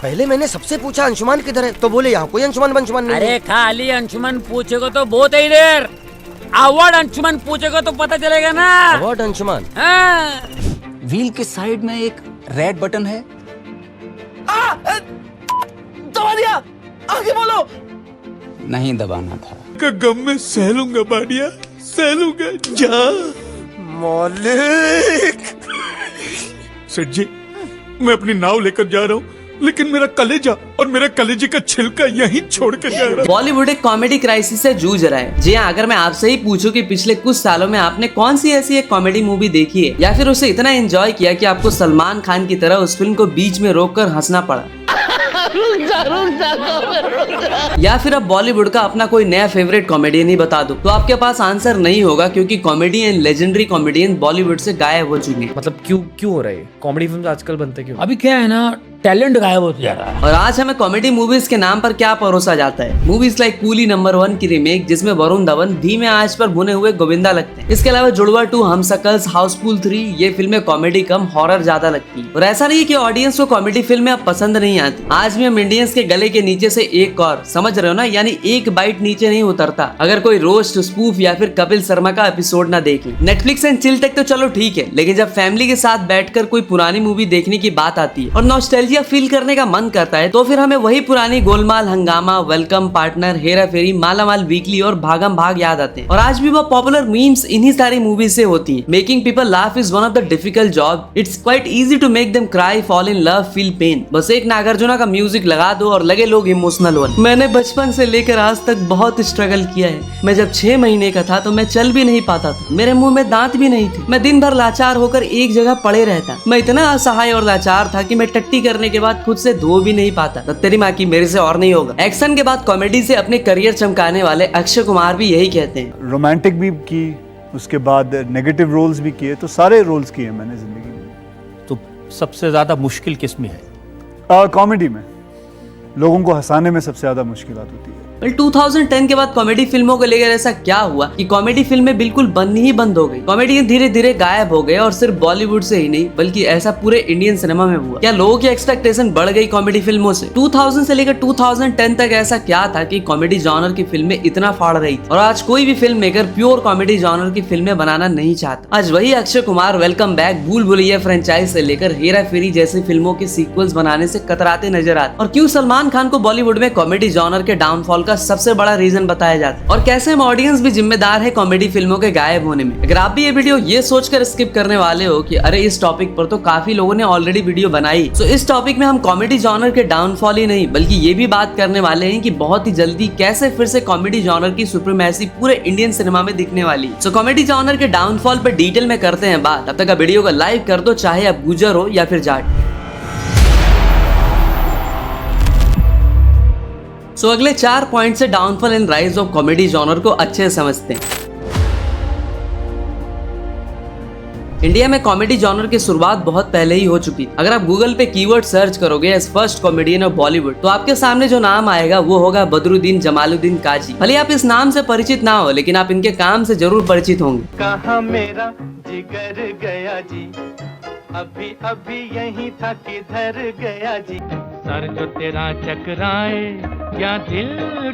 पहले मैंने सबसे पूछा अंशुमान किधर है, तो बोले यहाँ कोई अंशुमान नहीं अरे है। खाली अंशुमन पूछेगा तो बहुत ही देर, अवार्ड अंशुमन पूछेगा तो पता चलेगा ना। अवार्ड अंशुमान। हाँ। व्हील के साइड में एक रेड बटन है। दबा दिया, आगे बोलो। नहीं दबाना था। का गम में सह लूंगा बाडिया, सह लूंगा। जा मालिक। सेठ जी, मैं अपनी नाव लेकर जा रहा हूँ, लेकिन मेरा कलेजा और मेरा कलेजे का छिलका यहीं छोड़ कर जा रहा हूँ। बॉलीवुड एक कॉमेडी क्राइसिस से जूझ रहा है। जी हाँ, अगर मैं आपसे ही पूछूं कि पिछले कुछ सालों में आपने कौन सी ऐसी एक कॉमेडी मूवी देखी है या फिर उसे इतना एंजॉय किया कि आपको सलमान खान की तरह उस फिल्म को बीच में रोककर हंसना पड़ा, या फिर अब बॉलीवुड का अपना कोई नया फेवरेट कॉमेडियन ही बता दो, तो आपके पास आंसर नहीं होगा, क्योंकि कॉमेडियन, लेजेंडरी कॉमेडियन बॉलीवुड से गायब हो चुके हैं। मतलब क्यों हो रहा है? कॉमेडी फिल्म आजकल बनते क्यों? अभी क्या है ना, टैलेंट गायब होता जा रहा है। और आज हमें कॉमेडी मूवीज के नाम पर क्या परोसा जाता है? मूवीज लाइक कूली नंबर 1 की रीमेक, जिसमें वरुण धवन धीमे आंच पर भुने हुए गोविंदा लगते हैं। इसके अलावा जुड़वा 2, हम शकल्स, हाउसफुल 3, ये फिल्में कॉमेडी कम हॉरर ज्यादा लगती है। और ऐसा नहीं है कि ऑडियंस को कॉमेडी फिल्में अब पसंद नहीं आती। आज भी हम इंडियंस के गले के नीचे से एक और, समझ रहे हो ना, यानी एक बाइट नीचे नहीं उतरता अगर कोई रोस्ट, स्पूफ या फिर कपिल शर्मा का एपिसोड ना देखे। नेटफ्लिक्स एंड चिल तक तो चलो ठीक है, लेकिन जब फैमिली के साथ बैठकर कोई पुरानी मूवी देखने की बात आती है और नॉस्टैल्जिया फील करने का मन करता है, तो फिर हमें वही पुरानी गोलमाल, हंगामा, वेलकम, पार्टनर, हेरा फेरी, मालामाल वीकली और भागम भाग याद आते हैं। और आज भी वो पॉपुलर मीम्स इन्हीं सारी मूवीज से होती हैं। Making people laugh is one of the difficult job. It's quite easy to make them cry, fall in love, feel pain. बस एक नागार्जुना का म्यूजिक लगा दो और लगे लोग इमोशनल हो। मैंने बचपन से लेकर आज तक बहुत स्ट्रगल किया है। मैं जब 6 महीने का था तो मैं चल भी नहीं पाता था, मेरे मुंह में दांत भी नहीं थे। मैं दिन भर लाचार होकर एक जगह पड़े रहता। मैं इतना असहाय और लाचार था कि मैं टट्टी करने के बाद खुद से धो भी नहीं पाता। तो तेरी माँ की, मेरे से और नहीं होगा। एक्शन के बाद कॉमेडी से अपने करियर चमकाने वाले अक्षय कुमार भी यही कहते हैं। रोमांटिक भी की, उसके बाद नेगेटिव रोल्स भी किए, तो सारे रोल्स किए मैंने जिंदगी में। तो सबसे ज्यादा मुश्किल किस में है? कॉमेडी में लोगों को हंसाने में सबसे ज्यादा मुश्किलात होती है। 2010 के बाद कॉमेडी फिल्मों को लेकर ऐसा क्या हुआ कि कॉमेडी फिल्में बिल्कुल बननी ही बंद हो गई? कॉमेडियन धीरे धीरे गायब हो गए, और सिर्फ बॉलीवुड से ही नहीं बल्कि ऐसा पूरे इंडियन सिनेमा में हुआ। क्या लोगों की एक्सपेक्टेशन बढ़ गई कॉमेडी फिल्मों से? 2000 से लेकर 2010 तक ऐसा क्या था कि कॉमेडी जॉनर की फिल्में इतना फाड़ रही थी? और आज कोई भी film maker pure comedy genre की फिल्में बनाना नहीं चाहता। आज वही अक्षय कुमार वेलकम बैक, भूल भुलैया फ्रेंचाइज से लेकर हेरा फेरी जैसी फिल्मों के सीक्वल्स बनाने से कतराते नजर आते। और क्यों सलमान खान को बॉलीवुड में कॉमेडी जॉनर के डाउनफॉल का सबसे बड़ा रीजन बताया जाता है, और कैसे हम ऑडियंस भी जिम्मेदार है कॉमेडी फिल्मों के गायब होने में। अगर आप भी ये वीडियो ये सोचकर स्किप करने वाले हो कि अरे इस टॉपिक पर तो काफी लोगों ने ऑलरेडी वीडियो बनाई, तो इस टॉपिक में हम कॉमेडी जॉनर के डाउनफॉल ही नहीं बल्कि ये भी बात करने वाले हैं कि बहुत ही जल्दी कैसे फिर से कॉमेडी जॉनर की सुप्रीमेसी पूरे इंडियन सिनेमा में दिखने वाली है। सो कॉमेडी जॉनर के डाउनफॉल पर डिटेल में करते हैं बात। तब तक का वीडियो को लाइक कर दो, चाहे आप गुजर हो या फिर जाट। सो अगले 4 पॉइंट से downfall and rise of comedy genre को अच्छे से समझते हैं। इंडिया में कॉमेडी जॉनर की शुरुआत बहुत पहले ही हो चुकी। अगर आप गूगल पे कीवर्ड सर्च करोगे as first comedian of Bollywood, तो आपके सामने जो नाम आएगा वो होगा बदरुद्दीन जमालुद्दीन काजी। भले आप इस नाम से परिचित ना हो, लेकिन आप इनके काम से जरूर परिचित होंगे। कहाँ मेरा जिगर गया जी, अभी अभी यही था किधर गया जी। सर जो तेरा चकराए या दिल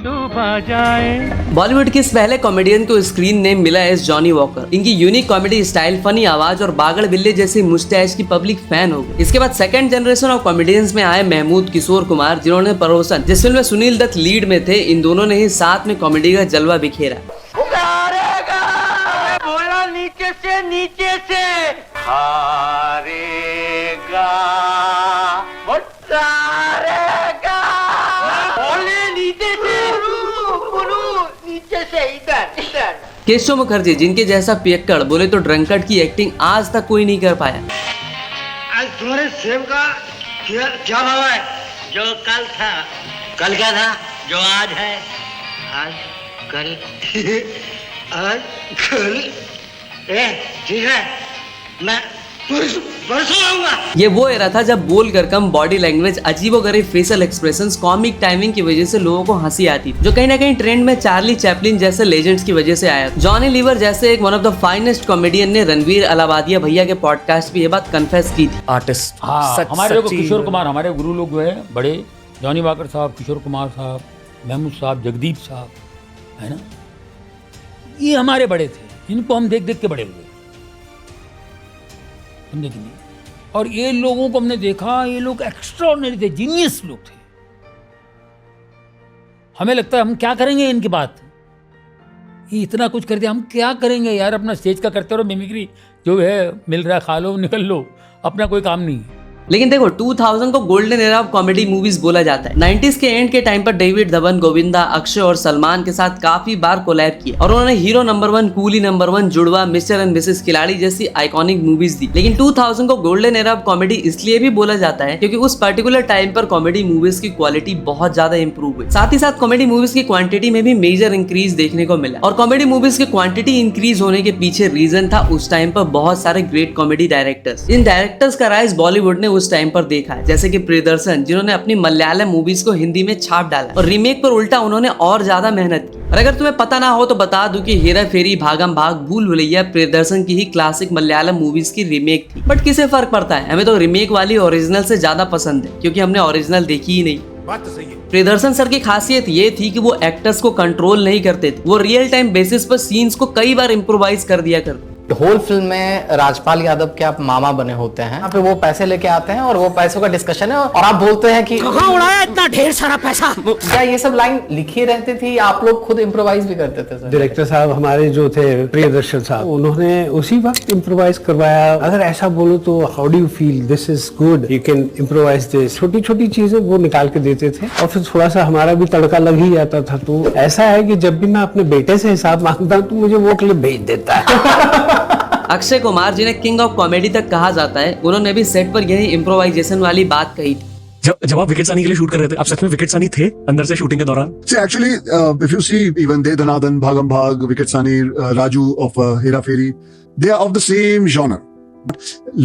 डूबा जाए। बॉलीवुड के इस पहले कॉमेडियन को स्क्रीन नेम मिला है जॉनी वॉकर। इनकी यूनिक कॉमेडी स्टाइल, फनी आवाज और बागड़ बिल्ले जैसी मुस्टैच की पब्लिक फैन हो गई। इसके बाद सेकंड जनरेशन ऑफ कॉमेडियंस में आए महमूद, किशोर कुमार, जिन्होंने परोसन, जिस फिल्म में सुनील दत्त लीड में थे, इन दोनों ने ही साथ में कॉमेडी का जलवा बिखेरा। बोला नीचे से हारेगा, नीचे से इधर। केशव मुखर्जी, जिनके जैसा पियक्कड़, बोले तो ड्रंकर्ड की एक्टिंग आज तक कोई नहीं कर पाया। आज तुम्हारे सेब का क्या भाव है? जो कल था। कल क्या था? जो आज है। आज कल आज कल। ठीक है, मैं ये वो एरा था जब बोल कर कम बॉडी लैंग्वेज, अजीबोगरीब फेशियल एक्सप्रेशंस, कॉमिक टाइमिंग की वजह से लोगों को हंसी आती थी, जो कहीं ना कहीं ट्रेंड में चार्ली चैपलिन जैसे लेजेंड्स की वजह से आया। जॉनी लीवर जैसे एक one of the finest comedian ने रणवीर अलाहाबादिया भैया के पॉडकास्ट पे ये बात कन्फेस की थी। आर्टिस्ट हाँ, हमारे लोग किशोर कुमार, हमारे गुरु लोग जो है बड़े, जॉनी वाकर साहब, किशोर कुमार साहब, महमूद साहब, जगदीप साहब, है ना, ये हमारे बड़े थे, इनको हम देख देख के बड़े हुए, समझे कि नहीं। और ये लोगों को हमने देखा, ये लोग एक्स्ट्राऑर्डिनरी थे, जीनियस लोग थे। हमें लगता है हम क्या करेंगे इनकी बात, ये इतना कुछ कर दिया, हम क्या करेंगे यार, अपना स्टेज का करते रहो, मिमिक्री जो है मिल रहा है खा लो निकल लो, अपना कोई काम नहीं है। लेकिन देखो 2000 को golden era of comedy movies बोला जाता है। 90s के एंड के टाइम पर डेविड धवन, गोविंदा, अक्षय और सलमान के साथ काफी बार कोलैब किया और उन्होंने हीरो नंबर 1, कूली नंबर 1, जुड़वा, मिस्टर एंड मिसेस खिलाड़ी जैसी आइकॉनिक मूवीज दी। लेकिन 2000 को गोल्डन एरा ऑफ कॉमेडी इसलिए भी बोला जाता है क्योंकि उस पर्टिकुलर टाइम पर कॉमेडी मूवीज की क्वालिटी बहुत ज्यादा इंप्रूव हुई। साथ ही साथ कॉमेडी मूवीज की क्वांटिटी में भी मेजर इंक्रीज देखने को मिला और कॉमेडी मूवीज की क्वांटिटी इंक्रीज होने के पीछे रीजन था उस टाइम पर बहुत सारे ग्रेट कॉमेडी डायरेक्टर्स। इन डायरेक्टर्स का राइज बॉलीवुड ने उस टाइम पर देखा है, जैसे कि प्रियदर्शन, जिन्होंने अपनी मलयालम मूवीज को हिंदी में छाप डाला और रीमेक पर उल्टा उन्होंने और ज्यादा मेहनत की। और अगर तुम्हें पता ना हो तो बता दूं कि हेरा फेरी, भागम भाग, भूल भुलैया प्रियदर्शन की ही क्लासिक मलयालम मूवीज की रीमेक थी। बट किसे फर्क पड़ता है, हमें तो रीमेक वाली ओरिजिनल से ज्यादा पसंद है क्योंकि हमने ओरिजिनल देखी ही नहीं। बात तो सही है। प्रियदर्शन सर की खासियत ये थी कि वो एक्टर्स को कंट्रोल नहीं करते थे, वो रियल टाइम बेसिस पर सीन्स को कई बार इम्प्रोवाइज कर दिया करते। होल फिल्म में राजपाल यादव के आप मामा बने होते हैं, यहाँ पे वो पैसे लेके आते हैं और वो पैसों का डिस्कशन है और आप बोलते हैं कि कहाँ उड़ाया इतना ढेर सारा पैसा। क्या ये सब लाइन लिखी रहती थी, आप लोग खुद इम्प्रोवाइज भी करते थे? सर डायरेक्टर साहब हमारे जो थे प्रियदर्शन साहब, उन्होंने उसी वक्त इम्प्रोवाइज करवाया। अगर ऐसा बोलो तो how do you feel, this is good, you can improvise this, छोटी छोटी चीजें वो निकाल के देते थे और फिर थोड़ा सा हमारा भी तड़का लग ही जाता था। तो ऐसा है कि जब भी मैं अपने बेटे से हिसाब मांगता हूँ तो मुझे वो क्लिप भेज देता है। अक्षय कुमार, जिन्हें किंग ऑफ कॉमेडी तक कहा जाता है, उन्होंने भी सेट पर यही इम्प्रोवाइजेशन वाली बात कही थी। जब आप विकेट सानी के लिए शूट कर रहे थे, आप सच में विकेट सानी थे अंदर से शूटिंग के दौरान? Actually, if you see even De Dhanadhan, Bhagam Bhag, Viket Sani, Raju of Hera Fairy, they are of the same genre.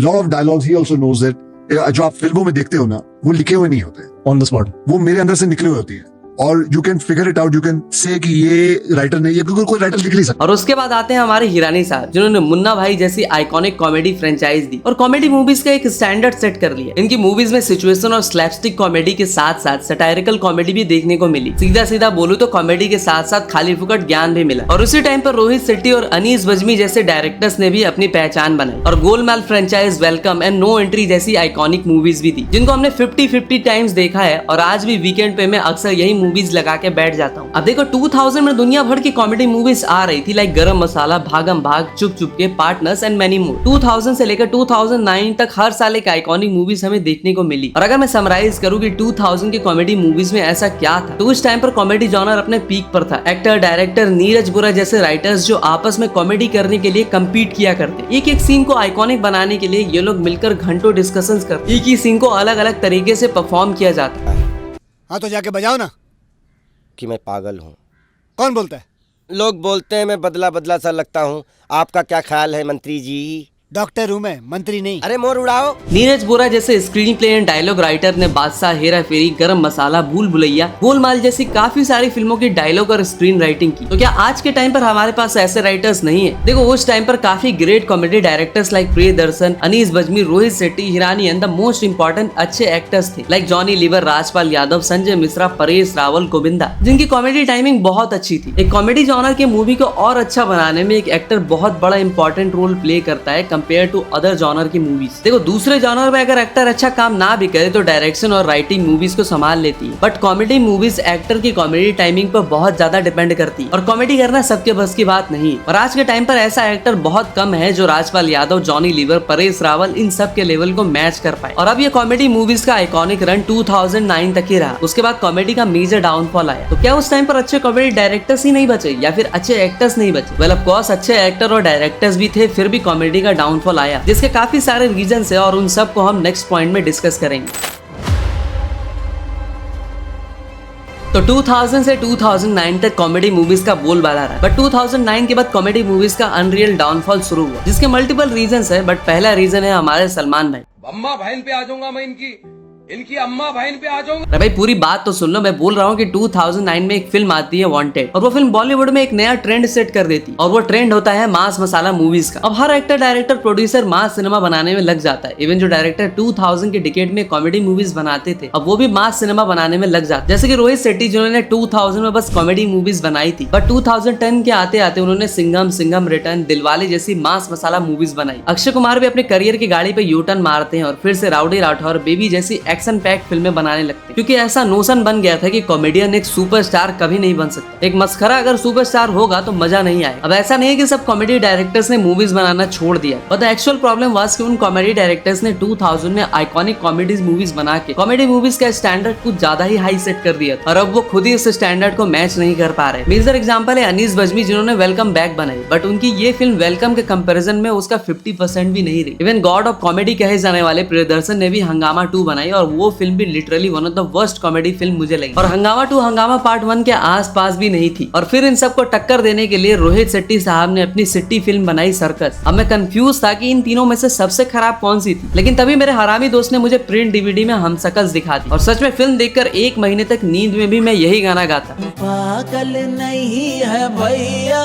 Lot of dialogues he also knows that जो आप फिल्मों में देखते हो ना, वो लिखे हुए नहीं होते, ऑन द स्पॉट, वो मेरे अंदर से निकले हुए होती है और you can figure it out, you can say कि ये राइटर नहीं है क्योंकि कोई राइटर लिख नहीं सकता। और उसके बाद आते हैं हमारे हिरानी साहब, जिन्होंने मुन्ना भाई जैसी आइकॉनिक कॉमेडी फ्रेंचाइज दी और कॉमेडी मूवीज का एक स्टैंडर्ड सेट कर लिया। इनकी मूवीज में सिचुएशन और स्लैपस्टिक कॉमेडी के साथ साथ सटायरिकल कॉमेडी भी देखने को मिली। सीधा सीधा बोलूं तो कॉमेडी के साथ साथ खाली फुकट ज्ञान भी मिला। और उसी टाइम पर रोहित शेट्टी और अनीस बज्मी जैसे डायरेक्टर्स ने भी अपनी पहचान बनाई और Golmaal franchise, Welcome and No Entry जैसी आइकॉनिक मूवीज भी दी, जिनको हमने 50-50 टाइम्स देखा है और आज भी वीकेंड पे मैं अक्सर यही मूवीज लगा के बैठ जाता हूँ। अब देखो 2000 में दुनिया भर की कॉमेडी मूवीज आ रही थी, लाइक गरम मसाला, भागम भाग, चुप चुप के, पार्टनर्स एंड मेनी मोर। 2000 से लेकर 2009 तक हर साल एक आइकॉनिक मूवीज हमें देखने को मिली। और अगर मैं समराइज करूँ कि 2000 की कॉमेडी मूवीज में ऐसा क्या था, तो उस टाइम पर कॉमेडी जॉनर अपने पीक पर था। एक्टर, डायरेक्टर, नीरज बुरा जैसे राइटर्स जो आपस में कॉमेडी करने के लिए कम्पीट किया करते। एक एक सीन को आइकॉनिक बनाने के लिए ये लोग मिलकर घंटों डिस्कशंस करते। एक ही सीन को अलग अलग तरीके से परफॉर्म किया जाता है। हाँ तो जाके बजाओ ना कि मैं पागल हूँ। कौन बोलता है? लोग बोलते हैं मैं बदला बदला सा लगता हूँ। आपका क्या ख्याल है मंत्री जी? डॉक्टर हूँ मैं, मंत्री नहीं। अरे मोर उड़ाओ। नीरज बोरा जैसे screenplay and dialogue writer ने बादशाह, हेरा फेरी, गरम मसाला, भूल भुलैया, गोलमाल जैसी काफी सारी फिल्मों की डायलॉग और स्क्रीन राइटिंग की। तो क्या आज के टाइम पर हमारे पास ऐसे राइटर्स नहीं है? देखो उस टाइम पर काफी great comedy directors like Priyadarshan, Anees Bazmee, Rohit Shetty, Hirani and the most important अच्छे एक्टर्स थे लाइक जॉनी लीवर, राजपाल यादव, संजय मिश्रा, परेश रावल, गोविंदा, जिनकी कॉमेडी टाइमिंग बहुत अच्छी थी। एक कॉमेडी जॉनर के मूवी को और अच्छा बनाने में एक एक्टर बहुत बड़ा इंपॉर्टेंट रोल प्ले करता है कंपेयर टू अदर जॉनर की मूवीज। देखो दूसरे जॉनर में अगर एक्टर अच्छा काम ना भी करे तो डायरेक्शन और राइटिंग मूवीज को संभाल लेती है, बट कॉमेडी मूवीज एक्टर की कॉमेडी टाइमिंग पर बहुत ज्यादा डिपेंड करती है और कॉमेडी करना सबके बस की बात नहीं। और आज के टाइम पर ऐसा एक्टर बहुत कम है जो राजपाल यादव, जॉनी लीवर, परेश रावल इन सब के लेवल को मैच कर पाए। और अब ये कॉमेडी मूवीज का आइकॉनिक रन 2009 तक ही रहा। उसके बाद कॉमेडी का मेजर डाउनफॉल आया। तो क्या उस टाइम पर अच्छे कॉमेडी डायरेक्टर्स ही नहीं बचे या फिर अच्छे एक्टर्स नहीं बचे? वेल ऑफ कोर्स अच्छे एक्टर और डायरेक्टर्स भी थे, फिर भी कॉमेडी का डाउनफॉल आया, जिसके काफी सारे रीजंस है और उन सब को हम नेक्स्ट पॉइंट में डिस्कस करेंगे। तो 2000 से 2009 तक कॉमेडी मूवीज का बोलबाला रहा, बट 2009 के बाद कॉमेडी मूवीज का अनरियल डाउनफॉल शुरू हुआ, जिसके मल्टीपल रीजंस है। बट पहला रीजन है हमारे सलमान भाई। अम्मा बहन पे आ जाऊंगा मैं, इनकी अम्मा बहन पे आ जाऊंगा। अरे भाई पूरी बात तो सुन लो, मैं बोल रहा हूँ कि 2009 में एक फिल्म आती है वांटेड, और वो फिल्म बॉलीवुड में एक नया ट्रेंड सेट कर देती है, और वो ट्रेंड होता है मास मसाला मूवीज का। अब हर एक्टर, डायरेक्टर, प्रोड्यूसर मास सिनेमा बनाने में लग जाता है। इवन जो डायरेक्टर 2000 के डिकेड में कॉमेडी मूवीज बनाते थे, अब वो भी मास सिनेमा बनाने में लग जाते, जैसे कि रोहित शेट्टी जिन्होंने 2000 में बस कॉमेडी मूवीज बनाई थी, बट 2010 के आते आते उन्होंने सिंघम रिटर्न, दिलवाले जैसी मास मसाला मूवीज बनाई। अक्षय कुमार भी अपने करियर की गाड़ी पे यू टर्न मारते हैं और फिर से राउडी राठौर, बेबी जैसी एक्शन पैक फिल्में बनाने लगते, क्योंकि ऐसा नोशन बन गया था कि कॉमेडियन एक सुपरस्टार कभी नहीं बन सकता। एक मस्खरा अगर सुपरस्टार होगा तो मजा नहीं आए। अब ऐसा नहीं है कि सब कॉमेडी डायरेक्टर्स ने मूवीज बनाना छोड़ दिया, but the actual problem was कि उन कॉमेडी डायरेक्टर्स ने 2000 में आइकॉनिक कॉमेडीज मूवीज बना के कॉमेडी मूवीज का स्टैंडर्ड कुछ ज्यादा ही हाई सेट कर दिया, और अब वो खुद ही उस स्टैंडर्ड को मैच नहीं कर पा रहे। मेजर एग्जांपल है अनीस बज्मी, जिन्होंने वेलकम बैक बनाई, बट उनकी ये फिल्म वेलकम के कंपैरिजन में उसका 50% भी नहीं रही। इवन गॉड ऑफ कॉमेडी कहे जाने वाले प्रियदर्शन ने भी हंगामा 2 बनाई, और वो फिल्म भी literally one of the worst comedy film मुझे लगी, और हंगामा 2 हंगामा पार्ट 1 के आसपास भी नहीं थी। और फिर इन सबको टक्कर देने के लिए रोहित शेट्टी साहब ने अपनी सिट्टी फिल्म बनाई सर्कस। अब मैं कंफ्यूज था कि इन तीनों में से सबसे खराब कौन सी थी, लेकिन तभी मेरे हरामी दोस्त ने मुझे प्रिंट डीवीडी में हम सकल्स दिखा दी, और सच में फिल्म देखकर 1 महीने तक नींद में भी मैं यही गाना गाता। पागल नहीं है भैया,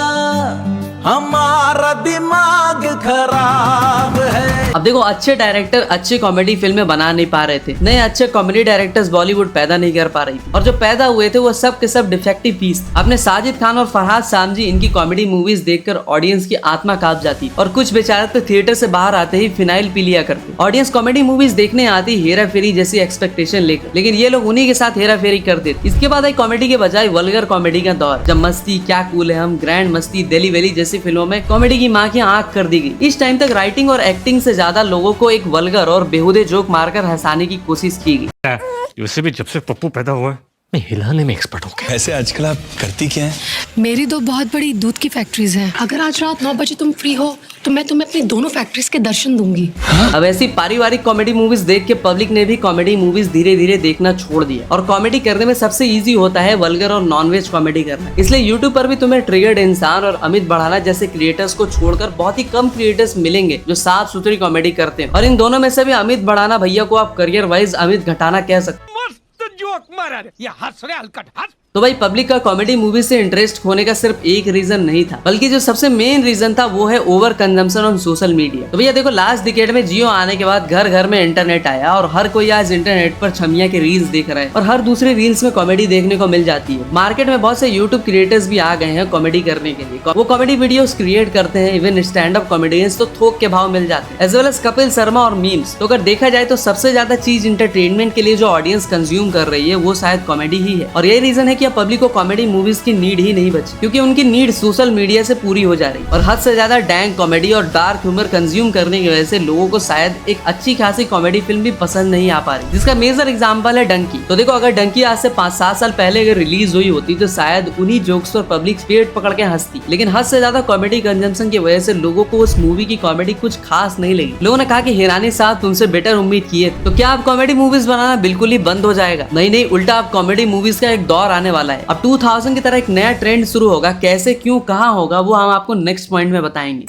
हमारा दिमाग खराब है। अब देखो, अच्छे डायरेक्टर अच्छी कॉमेडी फिल्में बना नहीं पा रहे थे, नए अच्छे कॉमेडी डायरेक्टर्स बॉलीवुड पैदा नहीं कर पा रही थी, और जो पैदा हुए थे वो सब के सब डिफेक्टिव पीस थे। अपने साजिद खान और फरहाद सामजी, इनकी कॉमेडी मूवीज देखकर ऑडियंस की आत्मा कांप जाती, और कुछ बेचारे तो थिएटर से बाहर आते ही फिनाइल पी लिया करते। ऑडियंस कॉमेडी मूवीज देखने आती हेरा फेरी जैसी एक्सपेक्टेशन लेकर, लेकिन ये लोग उन्हीं के साथ हेरा फेरी करते थे। इसके बाद आई कॉमेडी के बजाय वल्गर कॉमेडी का दौर, जब मस्ती, क्या कूल है हम, ग्रैंड मस्ती, दिल्ली वैली जैसी फिल्मों में कॉमेडी की माँ की आंख कर दी गई। इस टाइम तक राइटिंग और एक्टिंग से ज्यादा लोगों को एक वल्गर और बेहुदे जोक मारकर हंसाने की कोशिश की गई। वैसे भी जब से पप्पू पैदा हुआ है मैं हिलाने में एक्सपर्ट हूँ। वैसे आजकल आप करती क्या है? मेरी 2 बहुत बड़ी दूध की फैक्ट्रीज हैं। अगर आज रात 9 बजे तुम फ्री हो तो मैं तुम्हें अपनी दोनों फैक्ट्रीज के दर्शन दूंगी। अब ऐसी पारिवारिक कॉमेडी मूवीज देख के पब्लिक ने भी कॉमेडी मूवीज धीरे धीरे देखना छोड़ दिया, और कॉमेडी करने में सबसे इजी होता है वल्गर और नॉनवेज कॉमेडी करना। इसलिए यूट्यूब पर भी तुम्हें ट्रिगर्ड इंसान और अमित बढ़ाना जैसे क्रिएटर्स को छोड़कर बहुत ही कम क्रिएटर्स मिलेंगे जो साफ सुथरी कॉमेडी करते हैं, और इन दोनों में से भी अमित बढ़ाना भैया को आप करियर वाइज अमित घटाना कह सकते। तो भाई पब्लिक का कॉमेडी मूवी से इंटरेस्ट होने का सिर्फ एक रीजन नहीं था, बल्कि जो सबसे मेन रीजन था वो है over consumption on social media. तो भैया देखो, लास्ट डिकेड में जियो आने के बाद घर घर में इंटरनेट आया, और हर कोई आज इंटरनेट पर छमिया के रील्स देख रहा है, और हर दूसरे रील्स में कॉमेडी देखने को मिल जाती है। मार्केट में बहुत से यूट्यूब क्रिएटर्स भी आ गए हैं कॉमेडी करने के लिए, वो कॉमेडी वीडियोस क्रिएट करते हैं। इवन स्टैंड अप कॉमेडियंस तो थोक के भाव मिल जाते हैं, as well as Kapil Sharma और मीम्स। तो अगर देखा जाए तो सबसे ज्यादा चीज इंटरटेनमेंट के लिए जो ऑडियंस कंज्यूम कर रही है वो शायद कॉमेडी ही है, और यही रीजन है कि पब्लिक को कॉमेडी मूवीज की नीड ही नहीं बची, क्योंकि उनकी नीड सोशल मीडिया से पूरी हो जा रही, और हद से ज्यादा डैंक कॉमेडी और डार्क ह्यूमर कंज्यूम करने की वजह से लोगों को शायद एक अच्छी खासी कॉमेडी फिल्म भी पसंद नहीं आ पा रही, जिसका मेजर एग्जांपल है डंकी। तो देखो, अगर डंकी आज से 5-7 साल पहले अगर रिलीज हुई होती तो शायद उन्हीं जोक्स पर पब्लिक पेट पकड़ के हंसती, लेकिन हद से ज्यादा कॉमेडी कंजम्पशन की वजह से लोगों को उस मूवी की कॉमेडी कुछ खास नहीं लगी। लोगों ने कहा कि हिरानी साहब तुमसे बेटर उम्मीद किए, तो क्या आप कॉमेडी मूवीज बनाना बिल्कुल ही बंद हो जाएगा? नहीं, उल्टा आप कॉमेडी मूवीज का एक दौर आने वाला है। अब 2000 की तरह एक नया ट्रेंड शुरू होगा, कैसे, क्यों, कहां होगा, वो हम आपको नेक्स्ट पॉइंट में बताएंगे।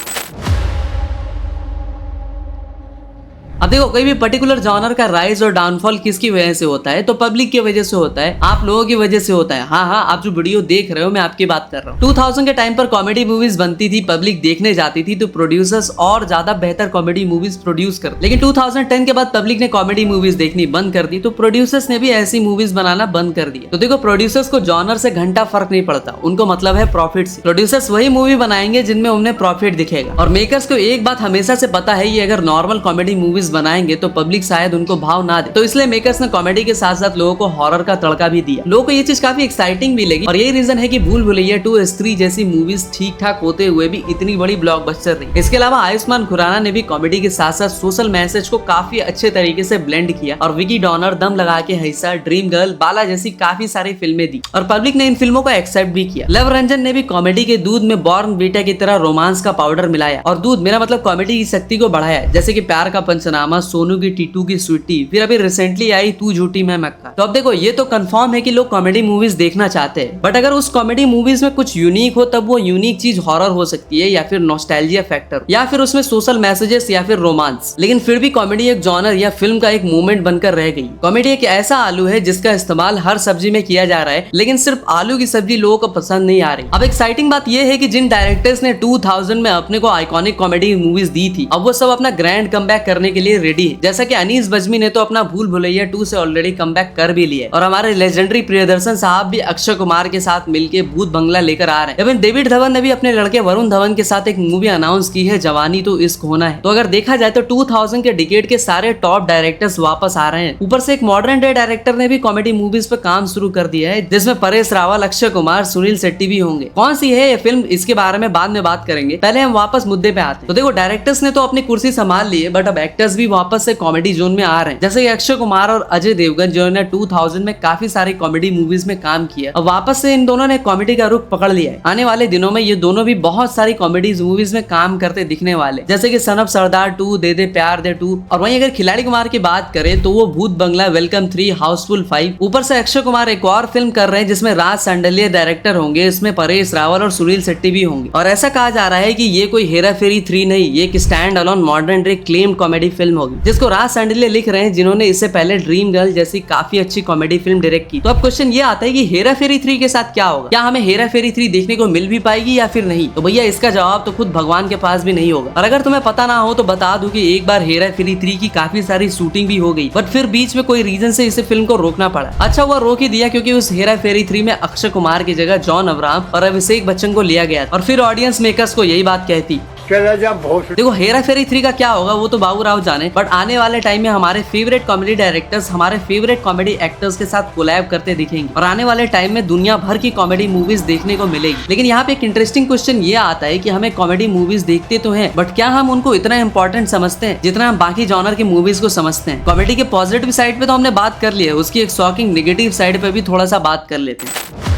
अब देखो, कोई भी पर्टिकुलर जॉनर का राइज और डाउनफॉल किसकी वजह से होता है? तो पब्लिक की वजह से होता है, आप लोगों की वजह से होता है। हाँ, आप जो वीडियो देख रहे हो मैं आपकी बात कर रहा हूँ। 2000 के टाइम पर कॉमेडी मूवीज बनती थी, पब्लिक देखने जाती थी, तो प्रोड्यूसर्स और ज्यादा बेहतर कॉमेडी मूवीज प्रोड्यूस कर। लेकिन 2010 के बाद पब्लिक ने कॉमेडी मूवीज देखनी बंद कर दी, तो प्रोड्यूसर्स ने भी ऐसी मूवीज बनाना बंद कर दिया। तो देखो, प्रोड्यूसर्स को जॉनर से घंटा फर्क नहीं पड़ता, उनको मतलब है प्रॉफिट से। प्रोड्यूसर्स वही मूवी बनाएंगे जिनमें उन्हें प्रॉफिट दिखेगा, और मेकर्स को एक बात हमेशा से पता है, ये अगर नॉर्मल कॉमेडी मूवीज बनाएंगे तो पब्लिक शायद उनको भाव ना दे, तो इसलिए मेकर्स ने कॉमेडी के साथ साथ लोगों को हॉरर का तड़का भी दिया। लोगों को ये चीज काफी एक्साइटिंग भी लगी, और यही रीजन है कि भूल भुलैया 2, स्त्री जैसी मूवीज ठीक ठाक होते हुए भी इतनी बड़ी ब्लॉकबस्टर रही। इसके अलावा आयुष्मान खुराना ने भी कॉमेडी के साथ साथ सोशल मैसेज को काफी अच्छे तरीके से ब्लेंड किया, और विकी डॉनर, दम लगा के हैसा, ड्रीम गर्ल, बाला जैसी काफी सारी फिल्में दी, और पब्लिक ने इन फिल्मों को एक्सेप्ट भी किया। लव रंजन ने भी कॉमेडी के दूध में बॉर्न बीटा की तरह रोमांस का पाउडर मिलाया, और दूध मेरा मतलब कॉमेडी की शक्ति को बढ़ाया, जैसे कि प्यार का पंचनामा, ड्रामा सोनू की टीटू की स्वीटी, फिर अभी रिसेंटली आई तू झूठी मैं मक्का। तो अब देखो ये तो कंफर्म है कि लोग कॉमेडी मूवीज देखना चाहते हैं, बट अगर उस कॉमेडी मूवीज में कुछ यूनिक हो तब वो यूनिक चीज हॉरर हो सकती है, या फिर नॉस्टैल्जिया फैक्टर, या फिर उसमें सोशल मैसेजेस, या फिर रोमांस। लेकिन फिर भी कॉमेडी एक जॉनर या फिल्म का एक मूवमेंट बनकर रह गई। कॉमेडी एक ऐसा आलू है जिसका इस्तेमाल हर सब्जी में किया जा रहा है, लेकिन सिर्फ आलू की सब्जी लोगों को पसंद नहीं आ रही। अब एक्साइटिंग बात यह है कि जिन डायरेक्टर्स ने 2000 में अपने को आइकॉनिक कॉमेडी मूवीज दी थी, अब वो सब अपना ग्रैंड कमबैक करने के लिए रेडी है। जैसा कि अनीस बज्मी ने तो अपना भूल भुलैया 2 से ऑलरेडी कमबैक कर भी लिया है, और हमारे लेजेंडरी प्रियदर्शन साहब भी अक्षय कुमार के साथ मिलकर भूत बंगला लेकर आ रहे हैं। इवन डेविड धवन ने भी अपने लड़के वरुण धवन के साथ एक मूवी अनाउंस की है, जवानी तो इश्क होना है। तो अगर देखा जाए तो 2000 के डिकेड के सारे टॉप डायरेक्टर्स वापस आ रहे हैं। ऊपर से एक मॉडर्न डे डायरेक्टर ने भी कॉमेडी मूवीज पे काम शुरू कर दिया है, जिसमें परेश रावल, अक्षय कुमार, सुनील शेट्टी भी होंगे। कौन सी है ये फिल्म, इसके बारे में बाद में बात करेंगे, पहले हम वापस मुद्दे पे आते हैं। तो देखो डायरेक्टर्स ने तो अपनी कुर्सी संभाल ली है, बट अब एक्टर्स भी वापस से कॉमेडी जोन में आ रहे हैं। जैसे कि अक्षय कुमार और अजय देवगन जिन्होंने 2000 में काफी सारी कॉमेडी मूवीज में काम किया, अब वापस से इन दोनों ने कॉमेडी का रुख पकड़ लिया है। आने वाले दिनों में ये दोनों भी बहुत सारी कॉमेडी मूवीज में काम करते दिखने वाले, जैसे कि सन ऑफ सरदार 2, दे दे प्यार दे 2। और वहीं अगर खिलाड़ी कुमार की बात करें तो वो भूत बंगला, वेलकम 3, हाउसफुल 5। ऊपर से अक्षय कुमार एक और फिल्म कर रहे हैं जिसमें राज सांडलिया डायरेक्टर होंगे, इसमें परेश रावल और सुनील शेट्टी भी होंगे। और ऐसा कहा जा रहा है कि ये कोई हेरा फेरी 3 नहीं, ये एक stand alone modern day claimed comedy film होगी, जिसको राज सांडलिया लिख रहे हैं, जिन्होंने इससे पहले ड्रीम गर्ल जैसी काफी अच्छी कॉमेडी फिल्म डायरेक्ट की। तो अब क्वेश्चन ये आता है कि हेरा फेरी 3 के साथ क्या होगा, क्या हमें हेरा फेरी 3 देखने को मिल भी पाएगी या फिर नहीं? तो भैया इसका जवाब तो खुद भगवान के पास भी नहीं होगा। और अगर तुम्हें पता ना हो तो बता दूं कि एक बार हेरा फेरी 3 की काफी सारी शूटिंग भी हो गई, बट फिर बीच में कोई रीजन से इसे फिल्म को रोकना पड़ा। अच्छा हुआ रोक ही दिया, क्योंकि उस हेरा फेरी 3 में अक्षय कुमार की जगह जॉन अब्राहम और अभिषेक बच्चन को लिया गया, और फिर ऑडियंस मेकर्स को यही बात कहती। देखो हेरा फेरी 3 का क्या होगा वो तो बाबू राव जाने, बट आने वाले टाइम में हमारे फेवरेट कॉमेडी डायरेक्टर्स हमारे फेवरेट कॉमेडी एक्टर्स के साथ कोलैब करते दिखेंगे, और आने वाले टाइम में दुनिया भर की कॉमेडी मूवीज देखने को मिलेगी। लेकिन यहाँ पे एक इंटरेस्टिंग क्वेश्चन ये आता है कि हमें कॉमेडी मूवीज देखते तो हैं, बट क्या हम उनको इतना इंपॉर्टेंट समझते हैं जितना हम बाकी जॉनर की मूवीज को समझते हैं? कॉमेडी के पॉजिटिव साइड पे तो हमने बात कर ली है, उसकी एक शॉकिंग नेगेटिव साइड पे भी थोड़ा सा बात कर लेते हैं।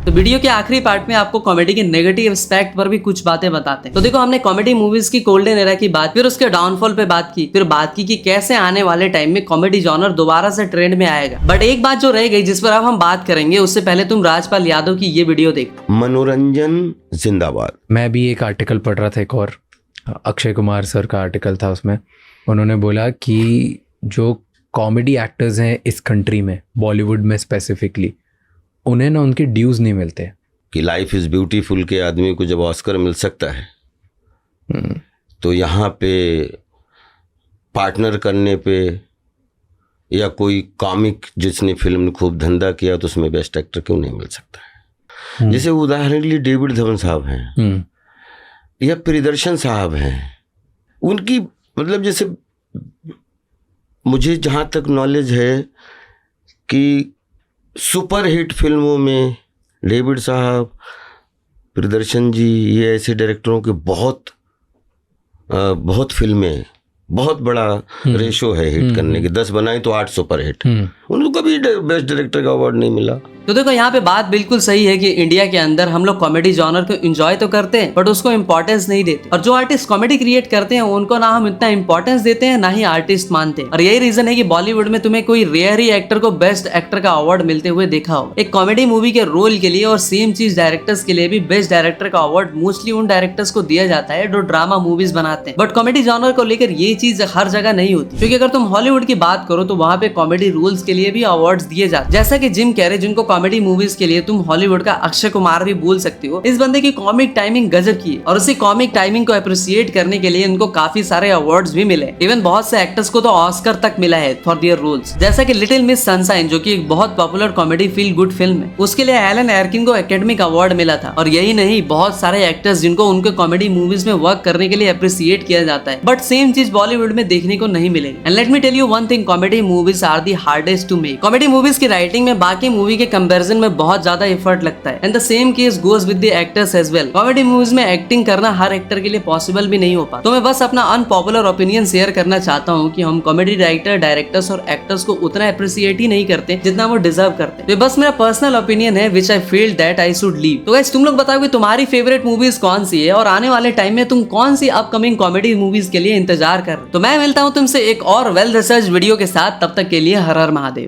तो वीडियो के आखिरी पार्ट में आपको कॉमेडी के नेगेटिव एस्पेक्ट पर भी कुछ बातें बताते हैं। तो देखो हमने कॉमेडी मूवीज की गोल्डन एरा की बात, फिर उसके डाउनफॉल पे बात की, फिर बात की कि कैसे आने वाले टाइम में कॉमेडी जॉनर दोबारा से ट्रेंड में आएगा। बट एक बात जो रह गई जिस पर अब हम बात करेंगे, उससे पहले तुम राजपाल यादव की ये वीडियो देखो। मनोरंजन जिंदाबाद। मैं भी एक आर्टिकल पढ़ रहा था, एक और अक्षय कुमार सर का आर्टिकल था, उसमें उन्होंने बोला कि जो कॉमेडी एक्टर्स हैं इस कंट्री में, बॉलीवुड में स्पेसिफिकली, उन्हें ना उनके ड्यूज नहीं मिलते। कि लाइफ इज ब्यूटीफुल के आदमी को जब ऑस्कर मिल सकता है तो यहाँ पे पार्टनर करने पे या कोई कॉमिक जिसने फिल्म में खूब धंधा किया तो उसमें बेस्ट एक्टर क्यों नहीं मिल सकता है? जैसे उदाहरण के लिए डेविड धवन साहब हैं या प्रियदर्शन साहब हैं, उनकी मतलब जैसे मुझे जहाँ तक नॉलेज है कि सुपर हिट फिल्मों में डेविड साहब, प्रियदर्शन जी, ये ऐसे डायरेक्टरों के बहुत फिल्में, बहुत बड़ा रेशो है हिट करने के। 10 बनाए तो 8 सुपर हिट, उनको कभी बेस्ट डायरेक्टर का अवार्ड नहीं मिला। तो देखो यहाँ पे बात बिल्कुल सही है कि इंडिया के अंदर हम लोग कॉमेडी जॉनर को एंजॉय तो करते हैं, बट उसको इंपॉर्टेंस नहीं देते। और जो आर्टिस्ट कॉमेडी क्रिएट करते हैं उनको ना हम इतना इंपॉर्टेंस देते हैं, ना ही आर्टिस्ट मानते हैं। और यही रीजन है कि बॉलीवुड में तुम्हें कोई रेयर ही एक्टर को बेस्ट एक्टर का अवार्ड मिलते हुए देखा हो। एक कॉमेडी मूवी के रोल के लिए और सेम चीज डायरेक्टर्स के लिए भी बेस्ट डायरेक्टर का अवार्ड मोस्टली उन डायरेक्टर्स को दिया जाता है जो ड्रामा मूवीज बनाते हैं। बट कॉमेडी जॉनर को लेकर ये चीज हर जगह नहीं होती, क्योंकि अगर तुम हॉलीवुड की बात करो तो वहाँ पे कॉमेडी रोल्स के लिए भी अवार्ड्स दिए जाते हैं। जैसा कि जिम कैरी, जिनको कॉमेडी मूवीज के लिए तुम हॉलीवुड का अक्षय कुमार भी बोल सकते हो। इस बंदे की कॉमिक टाइमिंग गजब की है, और उसी कॉमिक टाइमिंग को अप्रिशिएट करने के लिए इनको काफी सारे अवार्ड्स भी मिले। इवन बहुत से एक्टर्स को तो ऑस्कर तक मिला है फॉर देयर रोल्स। जैसा कि लिटिल मिस सनशाइन, जो कि एक बहुत popular comedy feel good film है, उसके लिए एलन एरकिन को एकेडमिक अवार्ड मिला था। और यही नहीं, बहुत सारे एक्टर्स जिनको उनके कॉमेडी मूवीज में वर्क करने के लिए अप्रिशिएट किया जाता है, बट सेम चीज बॉलीवुड में देखने को नहीं मिलेगी। And let me tell you one thing, comedy movies are the hardest to make. Comedy movies की राइटिंग में बाकी मूवी के कंपैरिजन में बहुत ज्यादा एफर्ट लगता है। And the same case goes with the actors as well. Comedy movies में एक्टिंग करना हर एक्टर के लिए पॉसिबल भी नहीं हो पाता। तो मैं बस अपना अनपॉपुलर ओपिनियन शेयर करना चाहता हूँ कि हम कॉमेडी राइटर, डायरेक्टर्स और एक्टर्स को उतना अप्रिशिएट ही नहीं करते जितना वो डिजर्व करते। तो बस मेरा पर्सनल ओपिनियन है which I feel that I should leave. तो गाइस तुम लोग बताओ कि तुम्हारी फेवरेट मूवीज कौन सी है और आने वाले टाइम में तुम कौन सी अपकमिंग कॉमेडी मूवीज के लिए इंतजार कर रहे हो। तो मैं मिलता हूँ तुमसे एक और वेल रिसर्च वीडियो के साथ, तब तक के लिए हर हर महादेव।